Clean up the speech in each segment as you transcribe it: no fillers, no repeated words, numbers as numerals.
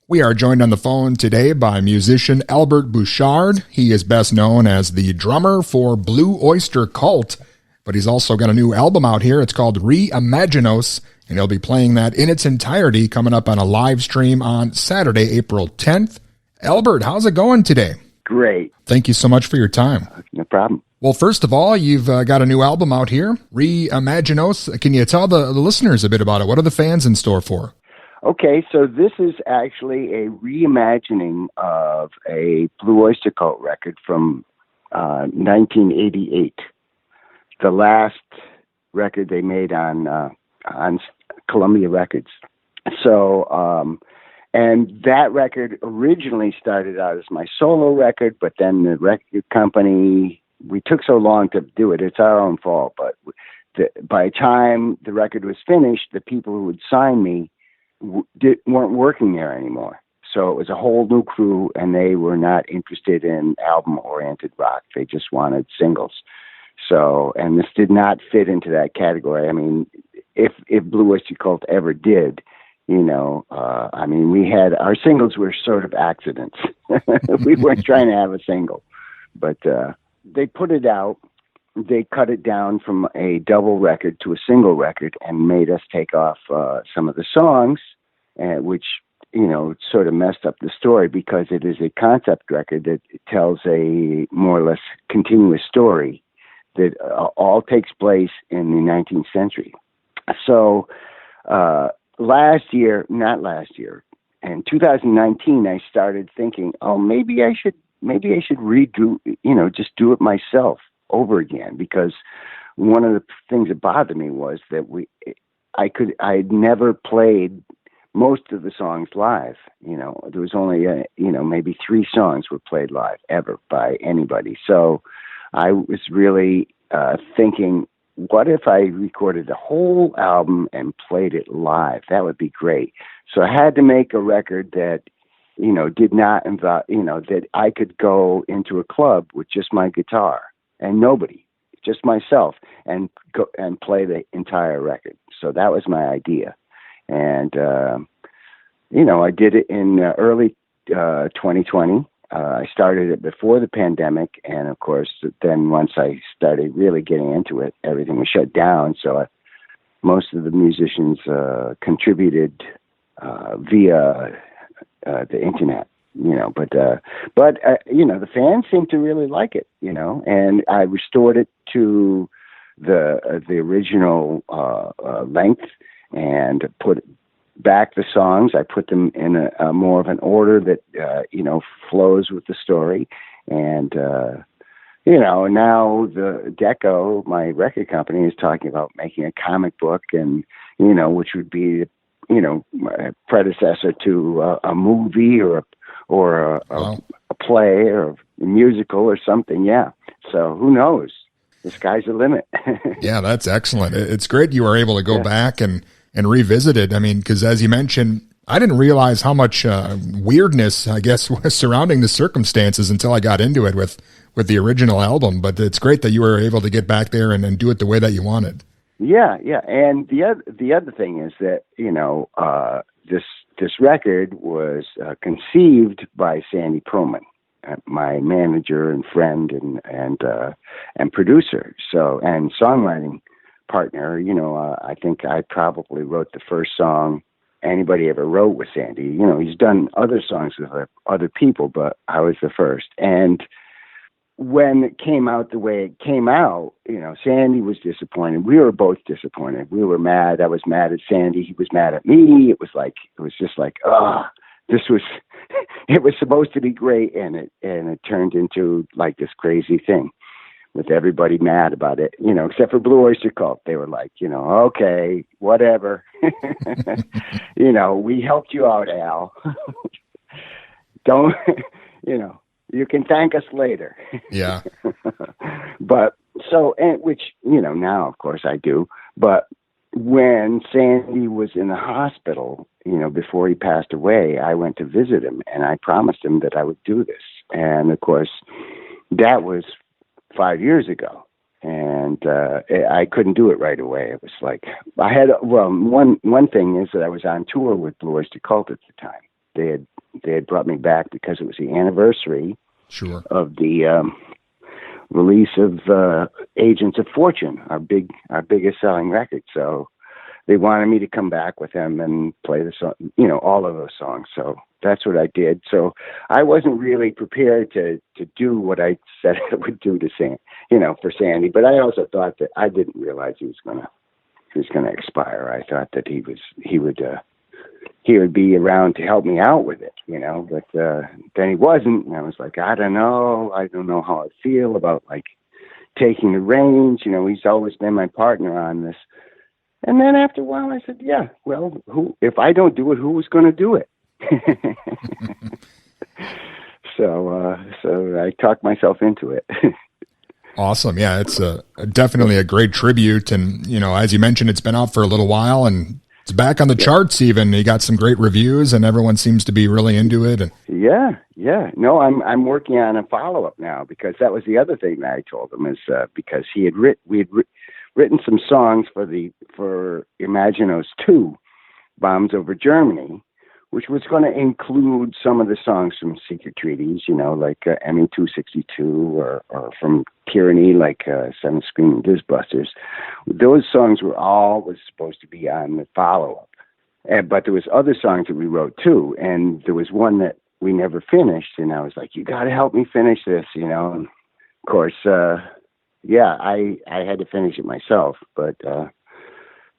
We are joined on the phone today by musician Albert Bouchard. He is best known as the drummer for Blue Oyster Cult, but he's also got a new album out here. It's called Reimaginos, and he'll be playing that in its entirety coming up on a live stream on Saturday, April 10th. Albert, how's it going today? Great. Thank you so much for your time. No problem. Well, first of all, you've got a new album out here, Reimaginos. Can you tell the listeners a bit about it? What are the fans in store for? Okay, so this is actually a reimagining of a Blue Oyster Cult record from 1988. The last record they made on Columbia Records. So, and that record originally started out as my solo record, but then the record company, we took so long to do it. It's our own fault, but by the time the record was finished, the people who would sign me weren't working there anymore. So it was a whole new crew, and they were not interested in album-oriented rock. They just wanted singles. So, and this did not fit into that category. I mean, if Blue Oyster Cult ever did, we had, our singles were sort of accidents. We weren't trying to have a single, but they put it out. They cut it down from a double record to a single record and made us take off some of the songs, which, sort of messed up the story because it is a concept record that tells a more or less continuous story that all takes place in the 19th century. So in 2019, I started thinking, maybe I should redo, just do it myself over again, because one of the things that bothered me was that I'd never played most of the songs live. There was only maybe 3 songs were played live ever by anybody. So I was really thinking, what if I recorded the whole album and played it live? That would be great. So I had to make a record that did not involve, that I could go into a club with just my guitar and nobody, just myself, and go and play the entire record. So that was my idea. And, I did it in early 2020. I started it before the pandemic. And of course, then once I started really getting into it, everything was shut down. So most of the musicians contributed via the internet. But the fans seem to really like it, and I restored it to the original length and put back the songs. I put them in a more of an order that, flows with the story. And, now the Deco, my record company, is talking about making a comic book and, which would be, a predecessor to a movie or a play or a musical or something. Yeah. So who knows? The sky's the limit. Yeah, that's excellent. It's great you were able to go back and revisit it. I mean, because as you mentioned, I didn't realize how much weirdness, I guess, was surrounding the circumstances until I got into it with the original album. But it's great that you were able to get back there and do it the way that you wanted. Yeah. And the other thing is that, this record was conceived by Sandy Perlman, my manager and friend and producer. So, and songwriting partner. I think I probably wrote the first song anybody ever wrote with Sandy. He's done other songs with other people, but I was the first. And when it came out the way it came out, Sandy was disappointed. We were both disappointed. We were mad. I was mad at Sandy. He was mad at me. It was just like, it was supposed to be great. And it turned into like this crazy thing with everybody mad about it, except for Blue Oyster Cult. They were like, okay, whatever. We helped you out, Al. Don't, you can thank us later. Yeah. But so, and which, now of course I do, but when Sandy was in the hospital, before he passed away, I went to visit him and I promised him that I would do this. And of course that was 5 years ago. And I couldn't do it right away. It was like, one thing is that I was on tour with Blue Oyster Cult at the time. They had they had brought me back because it was the anniversary Sure. of the release of Agents of Fortune, our biggest selling record. So they wanted me to come back with them and play the song, all of those songs. So that's what I did. So I wasn't really prepared to do what I said I would do to for Sandy. But I also thought that I didn't realize he was gonna expire. I thought that he would be around to help me out with it, but then he wasn't. And I was like, I don't know how I feel about like taking the reins. He's always been my partner on this. And then after a while I said, yeah, well, if I don't do it, who was going to do it? So I talked myself into it. Awesome. Yeah, it's definitely a great tribute. And, as you mentioned, it's been out for a little while and it's back on the charts even. You got some great reviews and everyone seems to be really into it. And Yeah. No, I'm working on a follow-up now because that was the other thing that I told him is because we had written some songs for Imaginos 2, Bombs Over Germany, which was going to include some of the songs from Secret Treaties, like ME262 or from Tyranny, like Seven Screaming Disbusters. Those songs was supposed to be on the follow-up. But there was other songs that we wrote too, and there was one that we never finished, and I was like, you got to help me finish this, And of course, I had to finish it myself, but,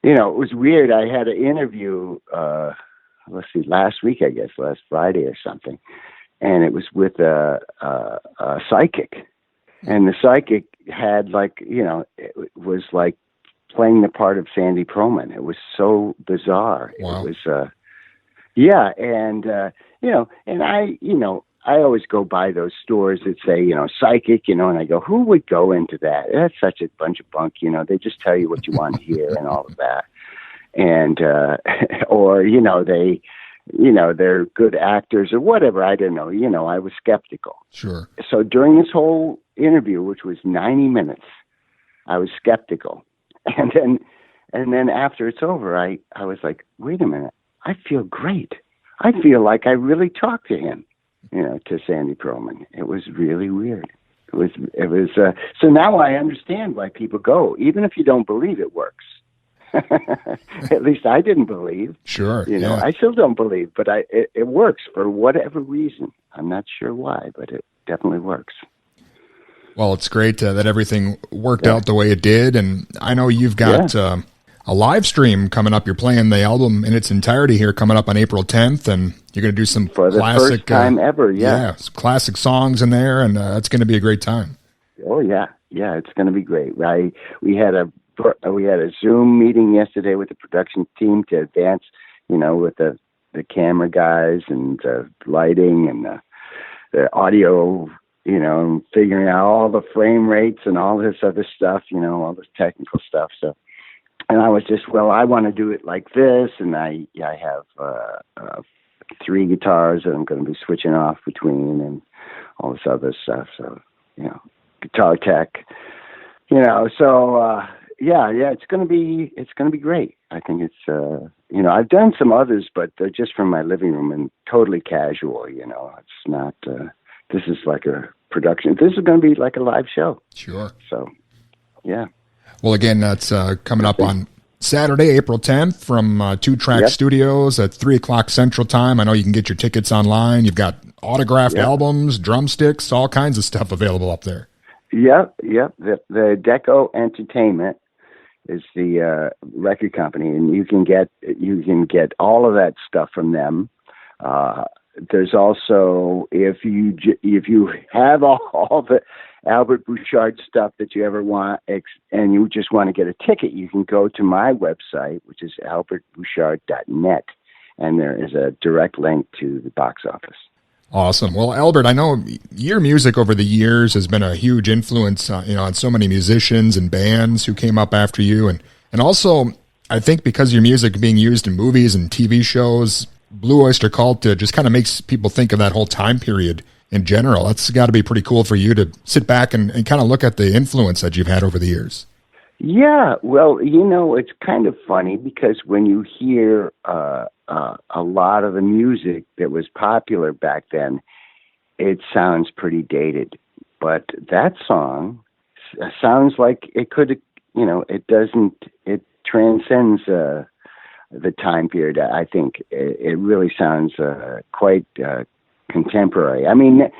it was weird. I had an interview, last week, I guess, last Friday or something. And it was with a psychic. And the psychic had it was like playing the part of Sandy Proman. It was so bizarre. Wow. It was, and I always go by those stores that say, psychic, and I go, who would go into that? That's such a bunch of bunk, they just tell you what you want to hear and all of that. And, or, they're good actors or whatever. I don't know. I was skeptical. Sure. So during this whole interview, which was 90 minutes, I was skeptical. And then after it's over, I was like, wait a minute, I feel great. I feel like I really talked to him, to Sandy Proman. It was really weird. It was, so now I understand why people go, even if you don't believe it works. At least I didn't believe. Sure. I still don't believe, but it works for whatever reason. I'm not sure why, but it definitely works. Well, it's great that everything worked out the way it did. And I know you've got a live stream coming up. You're playing the album in its entirety here coming up on April 10th, and you're going to do some for the classic first time ever. Some classic songs in there, and it's going to be a great time. Oh yeah, it's going to be great. We had a Zoom meeting yesterday with the production team to advance, with the camera guys and the lighting and the audio, and figuring out all the frame rates and all this other stuff, all this technical stuff. So, and I was just, I want to do it like this, and I have 3 guitars that I'm going to be switching off between and all this other stuff. So, guitar tech, so. It's going to be great. I think it's, I've done some others, but they're just from my living room and totally casual, it's not, this is like a production. This is going to be like a live show. Sure. So, yeah. Well, again, that's coming up on Saturday, April 10th from 2 Track Studios at 3:00 Central Time. I know you can get your tickets online. You've got autographed albums, drumsticks, all kinds of stuff available up there. Yep. The Deco Entertainment is the record company, and you can get all of that stuff from them. There's also, if you have all the Albert Bouchard stuff that you ever want, and you just want to get a ticket, you can go to my website, which is albertbouchard.net, and there is a direct link to the box office. Awesome. Well, Albert, I know your music over the years has been a huge influence, on so many musicians and bands who came up after you, and also I think because your music being used in movies and TV shows, Blue Oyster Cult just kind of makes people think of that whole time period in general. That's got to be pretty cool for you to sit back and kind of look at the influence that you've had over the years. Yeah, well, it's kind of funny because when you hear a lot of the music that was popular back then, it sounds pretty dated. But that song sounds like it could, it transcends the time period. I think it really sounds quite contemporary. I mean,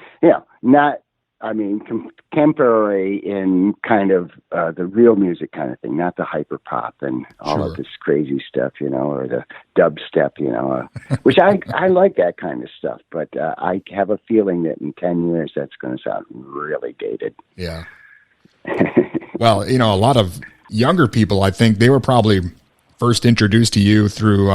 contemporary in kind of the real music kind of thing, not the hyper pop and all of this crazy stuff, or the dubstep, which I like that kind of stuff. But I have a feeling that in 10 years, that's going to sound really dated. Yeah. Well, a lot of younger people, I think they were probably first introduced to you through,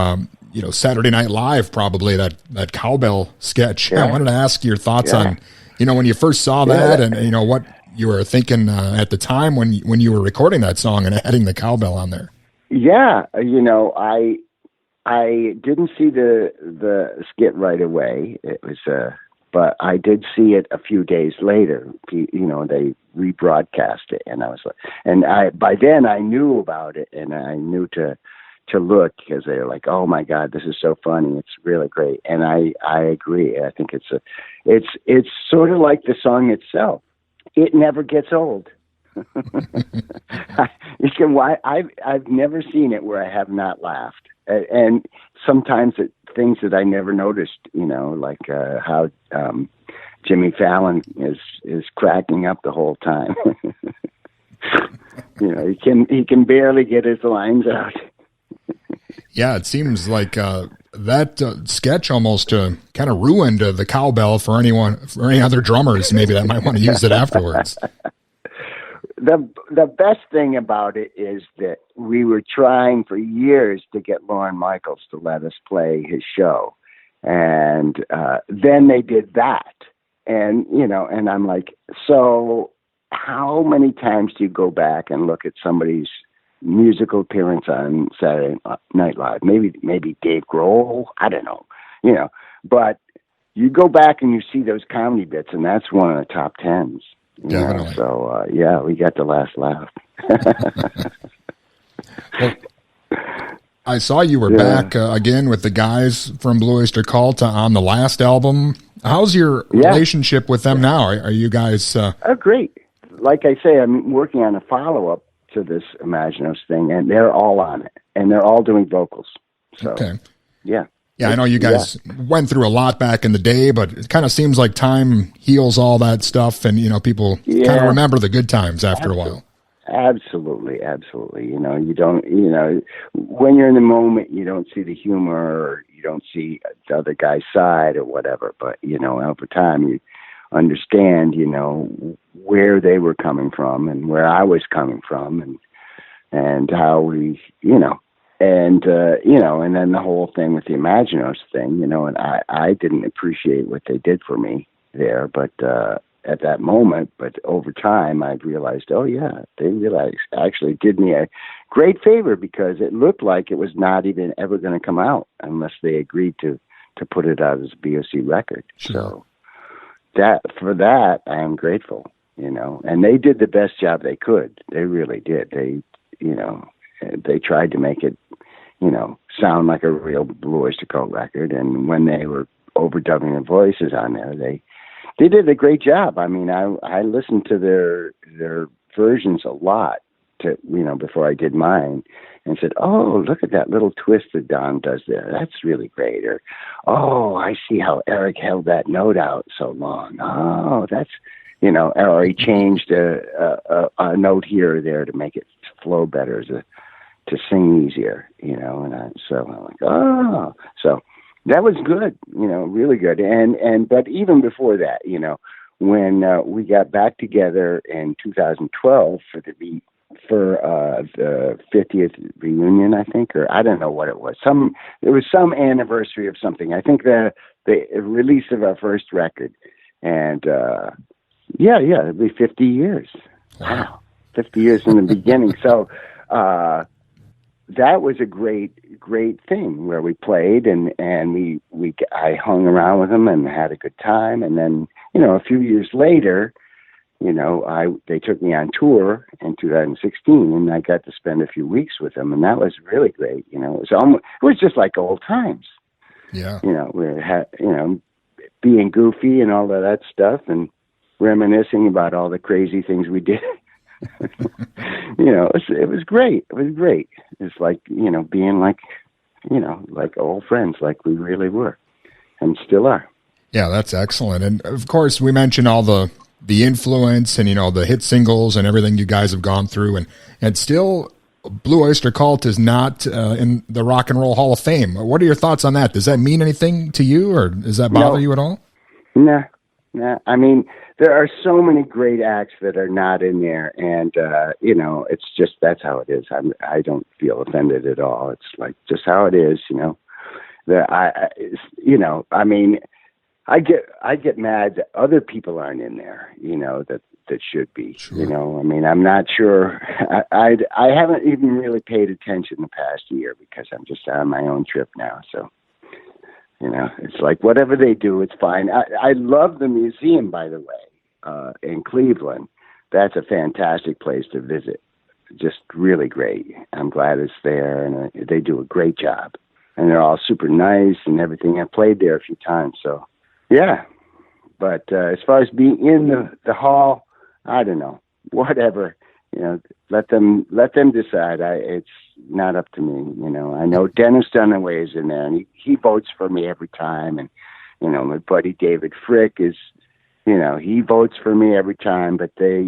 Saturday Night Live, probably that cowbell sketch. Yeah. I wanted to ask your thoughts on, when you first saw that and, what you were thinking at the time when you were recording that song and adding the cowbell on there. Yeah. I didn't see the skit right away. It was, but I did see it a few days later. They rebroadcast it, and I was like, by then I knew about it, and I knew to look, because they were like, "Oh my God, this is so funny! It's really great." And I agree. I think it's sort of like the song itself. It never gets old. I've never seen it where I have not laughed, and sometimes at things that I never noticed. Like how Jimmy Fallon is cracking up the whole time. He can barely get his lines out. Yeah, it seems like that sketch almost kind of ruined the cowbell for any other drummers maybe that might want to use it afterwards. The best thing about it is that we were trying for years to get Lorne Michaels to let us play his show, and then they did that, and and I'm like, so how many times do you go back and look at somebody's musical appearance on Saturday Night Live? Maybe Dave Grohl, I don't know, but you go back and you see those comedy bits, and that's one of the top 10s. Definitely. So we got the last laugh. Well, I saw you were back again with the guys from Blue Oyster Cult on the last album. How's your relationship with them now? Are you guys? Oh, great. Like I say, I'm working on a follow-up to this Imaginos thing, and they're all on it, and they're all doing vocals. So, okay. Yeah. Yeah, I know you guys went through a lot back in the day, but it kind of seems like time heals all that stuff, and people kind of remember the good times after a while. Absolutely. You don't, when you're in the moment, you don't see the humor, or you don't see the other guy's side or whatever. But over time, you understand, where they were coming from and where I was coming from, and how we, and then the whole thing with the Imaginos thing, and I didn't appreciate what they did for me there, but at that moment, but over time, I realized, oh yeah, they actually did me a great favor, because it looked like it was not even ever going to come out unless they agreed to put it out as a BOC record. Sure. So for that, I am grateful, and they did the best job they could. They really did. They tried to make it, sound like a real Blue Oyster Cult record. And when they were overdubbing the voices on there, they did a great job. I mean, I listened to their versions a lot before I did mine, and said, oh, look at that little twist that Don does there. That's really great. Or, oh, I see how Eric held that note out so long. Oh, that's, or he changed a note here or there to make it flow better, to sing easier, so I'm like, oh, so that was good, really good. But even before that, when we got back together in 2012 for the 50th reunion, I think, or I don't know what it was. There was some anniversary of something. I think the release of our first record, and it'd be 50 years. Wow, 50 years in the beginning. So that was a great thing where we played, and I hung around with them and had a good time. And then, a few years later, they took me on tour in 2016, and I got to spend a few weeks with them, and that was really great. It was just like old times. Yeah. Being goofy and all of that stuff, and reminiscing about all the crazy things we did. It was great. It was great. It's like, being like old friends, like we really were and still are. Yeah, that's excellent. And of course, we mentioned all the influence and, the hit singles and everything you guys have gone through. And still, Blue Oyster Cult is not in the Rock and Roll Hall of Fame. What are your thoughts on that? Does that mean anything to you, or does that bother you at all? Nah. I mean, there are so many great acts that are not in there, and it's just, that's how it is. I don't feel offended at all. It's like just how it is. I get mad that other people aren't in there. That should be. Sure. I'm not sure. I haven't even really paid attention the past year because I'm just on my own trip now. So. It's like whatever they do, it's fine. I love the museum, by the way, in Cleveland. That's a fantastic place to visit. Just really great. I'm glad it's there, and they do a great job. And they're all super nice and everything. I played there a few times, so yeah. But as far as being in the hall, I don't know. Whatever. Let them decide. It's not up to me. I know Dennis Dunaway is in there, and he votes for me every time. And my buddy David Frick is, he votes for me every time. But they,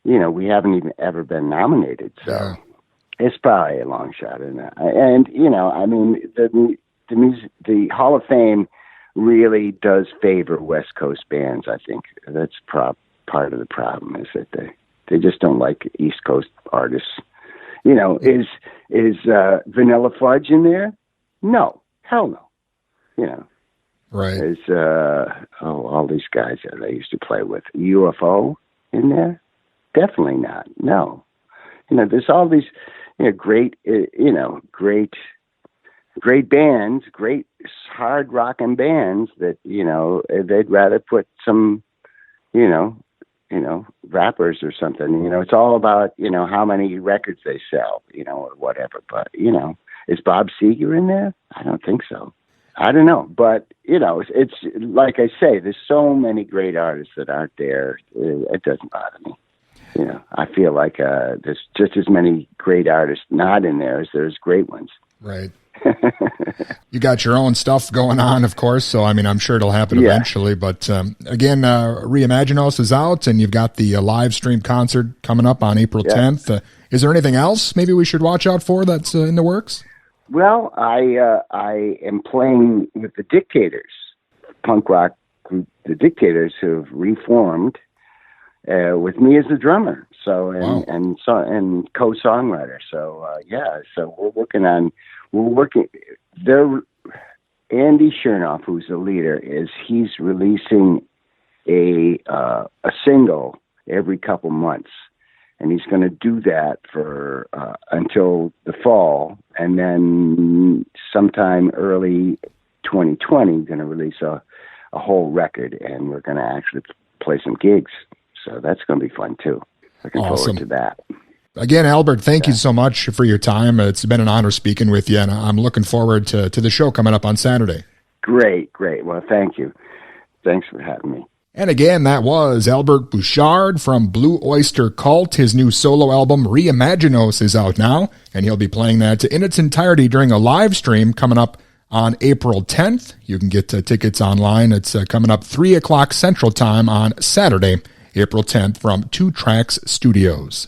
we haven't even ever been nominated, so it's probably a long shot. The Hall of Fame really does favor West Coast bands. I think that's part of the problem is that they just don't like East Coast artists. Is Vanilla Fudge in there? No, hell no. Right. Is all these guys that I used to play with, UFO in there? Definitely not. No. There's all these great bands, great hard rocking bands that they'd rather put some rappers or something. It's all about, how many records they sell, or whatever. But, is Bob Seger in there? I don't think so. I don't know. But, it's like I say, there's so many great artists that aren't there. It doesn't bother me. I feel like there's just as many great artists not in there as there's great ones. Right. You got your own stuff going on, of course, so I'm sure it'll happen eventually. But again, Reimaginos is out, and you've got the live stream concert coming up on April 10th. Is there anything else maybe we should watch out for that's in the works? Well, I am playing with the Dictators, punk rock group, the Dictators, who've reformed with me as the drummer, and co-songwriter. So we're working. Andy Chernoff, who's the leader, he's releasing a single every couple months, and he's going to do that for until the fall, and then sometime early 2020, going to release a whole record, and we're going to actually play some gigs. So that's going to be fun too. Looking forward to that. Again, Albert, thank you so much for your time. It's been an honor speaking with you, and I'm looking forward to the show coming up on Saturday. Great. Well, thank you. Thanks for having me. And again, that was Albert Bouchard from Blue Oyster Cult. His new solo album, Reimaginos, is out now, and he'll be playing that in its entirety during a live stream coming up on April 10th. You can get tickets online. It's coming up 3 o'clock Central Time on Saturday, April 10th from 2 Tracks Studios.